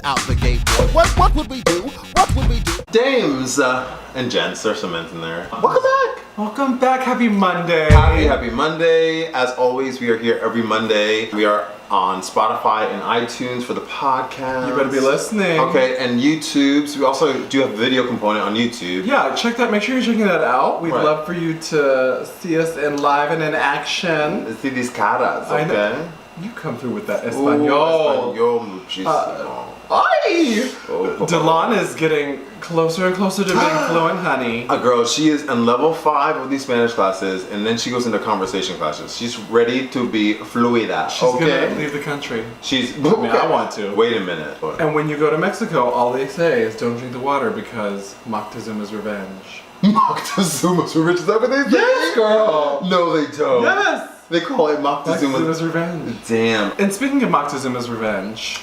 out the gate, boy. What would we do? What would we do? Dames and gents, there's some men in there. Welcome back. Welcome back. Happy Monday. Happy Monday. As always, we are here every Monday. We are on Spotify and iTunes for the podcast. You better be listening. Okay, and YouTube. So we also do have a video component on YouTube. Yeah, check that. Make sure you're checking that out. We'd love for you to see us in live and in action. See these caras, okay? You come through with that Espanol. Espanol muchísimo. Ay! Oh, Delon is getting closer and closer to being fluent, honey. A girl, she is in level 5 of these Spanish classes, and then she goes into conversation classes. She's ready to be fluida. She's gonna leave the country. I want to. Wait a minute. And when you go to Mexico, all they say is don't drink the water because Moctezuma's revenge. Moctezuma's revenge? Is that what they say? Yes, girl! No, they don't. Yes! They call it Moctezuma's revenge. Damn. And speaking of Moctezuma's revenge,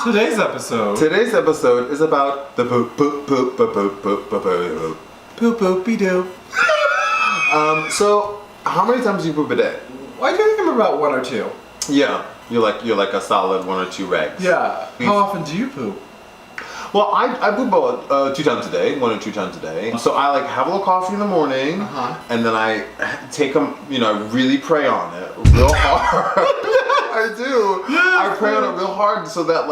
today's episode is about the poop poop poop poop poop poop poop poop poop poopy doo. So how many times do you poop a day? I think I'm about 1 or 2. Yeah, you're like a solid 1 or 2 regs. Yeah. How often do you poop? Well, I poop about 2 times a day, 1 or 2 times a day. So I like have a little coffee in the morning, and then I take them, I really pray on it real hard. I do. I pray on it real hard so that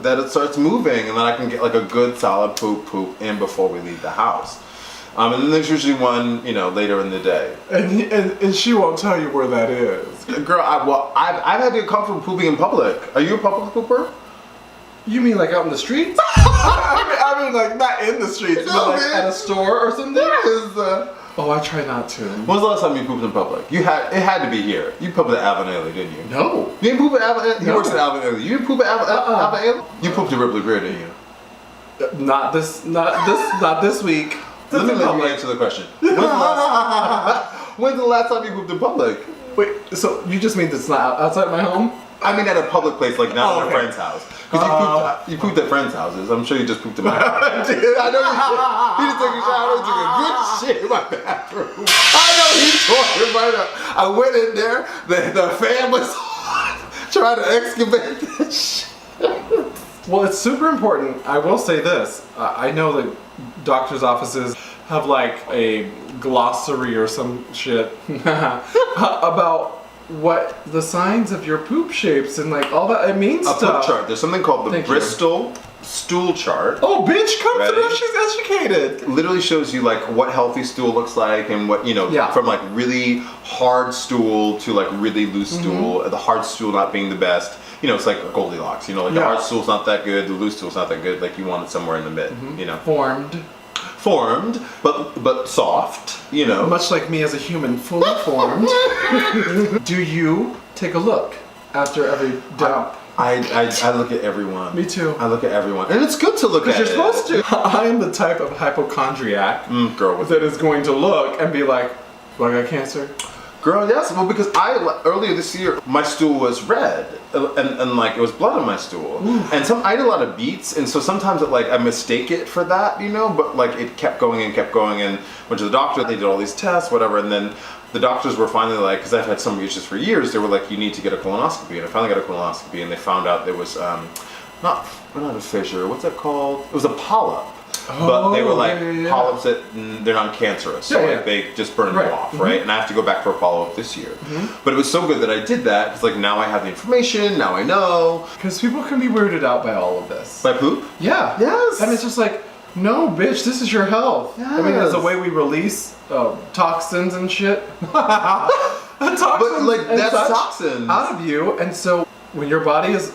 that it starts moving, and then I can get like a good solid poop in before we leave the house. And then there's usually one, later in the day. And she won't tell you where that is. Girl, I've had to come from pooping in public. Are you a public pooper? You mean like out in the streets? I mean like not in the streets, but like at a store or something? Oh, I try not to. When was the last time you pooped in public? It had to be here. You pooped at Alvin Ailey, didn't you? No. You didn't poop at Alvin Ailey? He No. works at Alvin Ailey. You didn't poop at Alvin Ailey? You pooped at Ripley Greer, didn't you? Not this week. Let me answer the question. When's the last time you pooped in public? Wait, so you just mean it's not outside my home? I mean at a public place, like not at a friend's house. Because you pooped at friends' houses. I'm sure you just pooped in my house. Dude, I know you did. He just took a shower and took a good shit in my bathroom. I know he's talking right up. I went in there, the fan was trying to excavate this shit. Well, it's super important. I will say this. I know that doctors' offices have like a glossary or some shit about what the signs of your poop shapes and like all that. It means a poop chart. There's something called the Bristol stool chart. Oh, bitch, come through. She's educated. It literally shows you like what healthy stool looks like and what from like really hard stool to like really loose stool. The hard stool not being the best. It's like Goldilocks. The hard stool's not that good. The loose stool's not that good. Like you want it somewhere in the mid. Formed, but soft, Much like me as a human, fully formed. Do you take a look after every dump? I look at everyone. Me too. I look at everyone. And it's good to look at. Because you're supposed to. I am the type of hypochondriac that is going to look and be like, do I got cancer? Girl, yes. Well, because earlier this year, my stool was red, and like it was blood on my stool, and I did a lot of beats, and so sometimes I mistake it for that, but like it kept going and went to the doctor. They did all these tests, whatever, and then the doctors were finally like, because I've had some issues for years, they were like, you need to get a colonoscopy, and I finally got a colonoscopy, and they found out there was not a fissure. What's that called? It was a polyp. But they were like polyps that they're not cancerous, so they just burn them off, right? And I have to go back for a follow-up this year. But it was so good that I did that because like now I have the information, now I know. Because people can be weirded out by all of this. By poop? Yeah. Yes. And it's just like, no, bitch, this is your health. Yes. I mean, there's a way we release toxins and shit. Toxins, but like that's toxins out of you, and so when your body is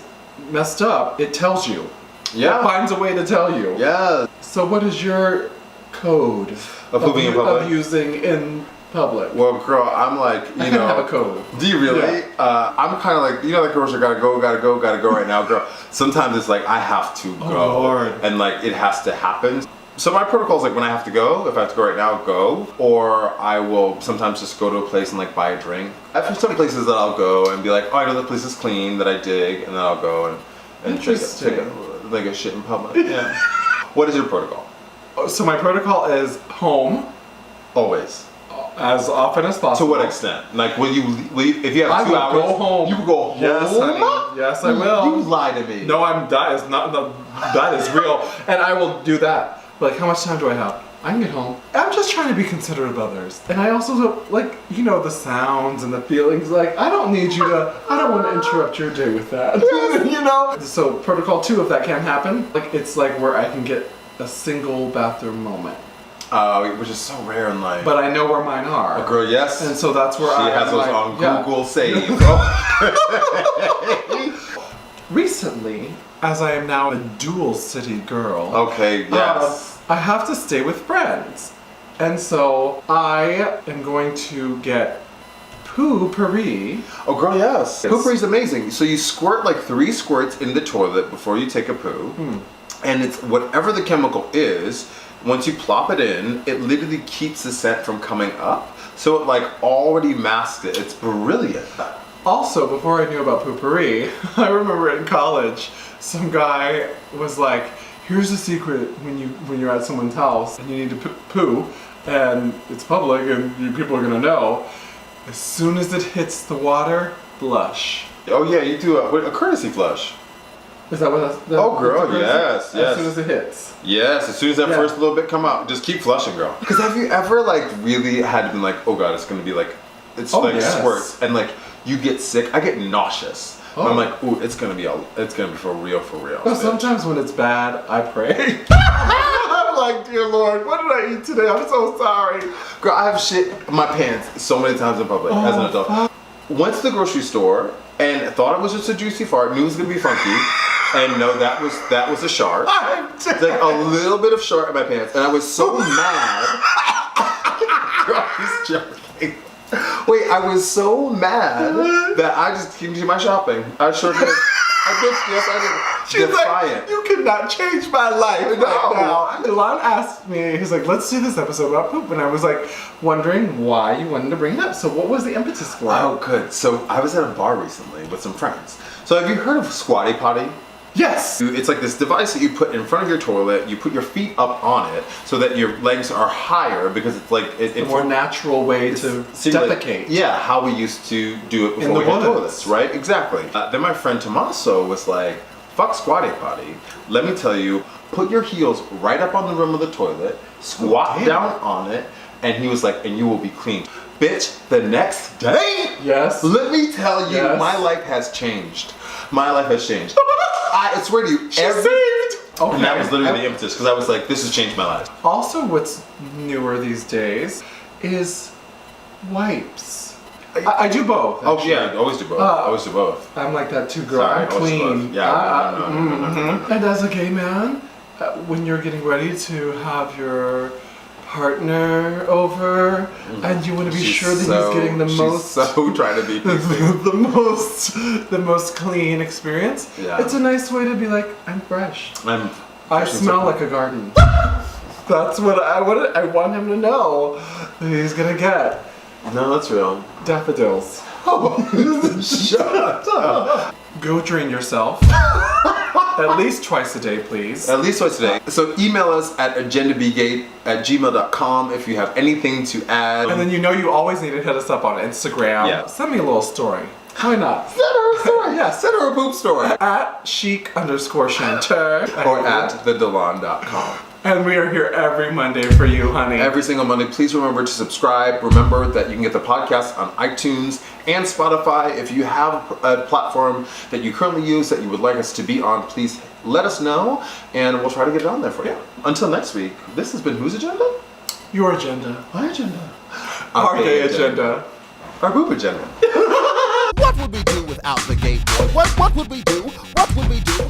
messed up, it tells you. Yeah. It finds a way to tell you. Yeah. So what is your code of using in public? Well, girl, I'm like, I have a code. Do you really? Yeah. I'm kind of like, like girls are gotta go right now, girl. Sometimes it's like I have to go, Lord. And like it has to happen. So my protocol is like when I have to go, if I have to go right now, go. Or I will sometimes just go to a place and like buy a drink. I have some places that I'll go and be like, oh, I know the place is clean that I dig, and then I'll go and take a shit in public. Yeah. What is your protocol? So my protocol is home. Always. as often as To possible. what extent? Like, will you if you have I 2 will hours, go home. you will go home? Yes, honey. Yes, I will. You lie to me. No, that is not. No, that is real, and I will do that. Like, how much time do I have? I can get home. I'm just trying to be considerate of others, and I also like, you know, the sounds and the feelings. Like, I don't need you to. I don't want to interrupt your day with that. You know. So protocol 2, if that can't happen, like, it's like where I can get a single bathroom moment. Which is so rare in life. But I know where mine are. Oh, girl, yes. And so that's where she I has those like, on yeah. Google Save. Recently, as I am now a dual city girl. Okay, yes. I have to stay with friends. And so I am going to get poo-pourri. Oh, girl, yes. Yes. Poo-pourri is amazing. So you squirt like 3 squirts in the toilet before you take a poo. And it's whatever the chemical is, once you plop it in, it literally keeps the scent from coming up. So it like already masks it. It's brilliant. Also, before I knew about poo-pourri, I remember in college, some guy was like, here's the secret when you're at someone's house and you need to poo, and it's public and people are gonna know. As soon as it hits the water, flush. Oh yeah, you do a courtesy flush. Is that what that's? Oh, girl, yes, As yes. soon as it hits. Yes, as soon as that Yeah. first little bit come out, just keep flushing, girl. Because have you ever like really had been like, oh god, it's gonna be like, it's Oh, like yes. squirts, and like you get sick. I get nauseous. Oh. I'm like, ooh, it's gonna be for real, for real. But bitch. sometimes when it's bad, I pray. I'm like, dear Lord, what did I eat today? I'm so sorry. Girl, I have shit in my pants so many times in public as an adult. Went to the grocery store and thought it was just a juicy fart, knew it was gonna be funky, and no, that was a shark. It's like a little bit of shark in my pants, and I was so mad. Girl, he's joking. Wait, I was so mad that I just continued my shopping. I sure did. I did, yes, I did. She's Defiant. like, you cannot change my life right now. Delon asked me, he's like, let's do this episode about poop. And I was like, wondering why you wanted to bring it up. So what was the impetus for it? Oh, good. So I was at a bar recently with some friends. So have you heard of squatty potty? Yes. It's like this device that you put in front of your toilet. You put your feet up on it so that your legs are higher because it's like A more natural way to defecate. Yeah, how we used to do it before the we had woods. toilets, right? Exactly. Then my friend Tommaso was like, fuck squatty potty. Let me tell you, put your heels right up on the rim of the toilet, squat down on it, and he was like, and you will be clean. Bitch, the next day, Yes. let me tell you, Yes. my life has changed. My life has changed. I swear to you, saved. Okay. And that was literally the impetus, because I was like, this has changed my life. Also, what's newer these days is wipes. I do both. Oh actually. yeah, always do both. Always do both. I'm like that too, girl. Sorry, I'm always do clean. both. Yeah, no. And as a gay man, when you're getting ready to have your partner over, and you want to be sure that he's getting the most, so trying to be PC. the most clean experience. Yeah. It's a nice way to be like, I'm fresh. I'm I smell like a garden. That's what I want him to know that he's gonna get. No, that's real. Daffodils. Shut up. Go drain yourself. At least twice a day, please. At least twice a day. So email us at agendabegate@gmail.com if you have anything to add. And then you know you always need to hit us up on Instagram. Yeah. Send me a little story. Why not? Send her a story. Yeah. Send her a poop story. At chic_chanteur. Or at thedelon.com. And we are here every Monday for you, honey. Every single Monday. Please remember to subscribe. Remember that you can get the podcast on iTunes and Spotify. If you have a platform that you currently use that you would like us to be on, please let us know and we'll try to get it on there for you. Until next week, this has been Whose Agenda? Your agenda. My agenda. Our gay agenda. Our boob agenda. What would we do without the gay boy? What would we do? What would we do?